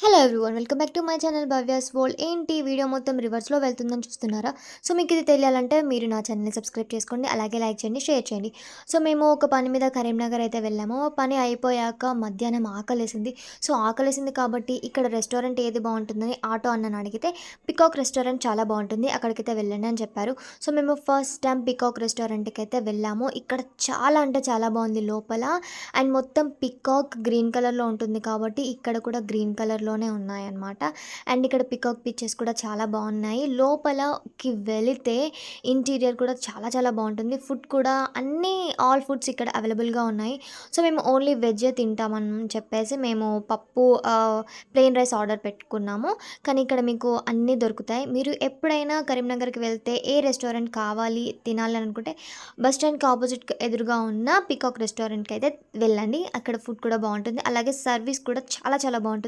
Hello everyone, welcome back to my channel Bhavya's world. ఏంటి video మొత్తం రివర్స్లో వెళ్తుందని చూస్తున్నారా? సో మీకు ఇది తెలియాలంటే మీరు నా ఛానల్ని సబ్స్క్రైబ్ చేసుకోండి, అలాగే లైక్ చేయండి, షేర్ చేయండి. సో మేము ఒక పని మీద కరీంనగర్ అయితే వెళ్ళాము. పని అయిపోయాక మధ్యాహ్నం ఆకలేసింది. సో ఆకలేసింది కాబట్టి ఇక్కడ రెస్టారెంట్ ఏది బాగుంటుందని ఆటో అన్నని అడిగితే పికాక్ రెస్టారెంట్ చాలా బాగుంటుంది, అక్కడికైతే వెళ్ళండి అని చెప్పారు. సో మేము ఫస్ట్ టైం పికాక్ రెస్టారెంట్కి అయితే వెళ్ళాము. ఇక్కడ చాలా అంటే చాలా బాగుంది లోపల. అండ్ మొత్తం పికాక్ గ్రీన్ కలర్లో ఉంటుంది కాబట్టి ఇక్కడ కూడా గ్రీన్ కలర్లోనే ఉన్నాయన్నమాట. అండ్ ఇక్కడ పికాక్ పిక్చర్స్ కూడా చాలా బాగున్నాయి. లోపలకి వెళితే ఇంటీరియర్ కూడా చాలా చాలా బాగుంటుంది. ఫుడ్ కూడా అన్నీ ఆల్ ఫుడ్స్ ఇక్కడ అవైలబుల్గా ఉన్నాయి. సో మేము ఓన్లీ వెజ్జే తింటామని చెప్పేసి మేము పప్పు ప్లెయిన్ రైస్ ఆర్డర్ పెట్టుకున్నాము. కానీ ఇక్కడ మీకు అన్నీ దొరుకుతాయి. మీరు ఎప్పుడైనా కరీంనగర్కి వెళ్తే ఏ రెస్టారెంట్ కావాలి తినాలి అనుకుంటే బస్ స్టాండ్కి ఆపోజిట్ ఎదురుగా ఉన్న పికాక్ రెస్టారెంట్కి అయితే వెళ్ళండి. అక్కడ ఫుడ్ కూడా బాగుంటుంది, అలాగే సర్వీస్ కూడా చాలా చాలా బాగుంటుంది.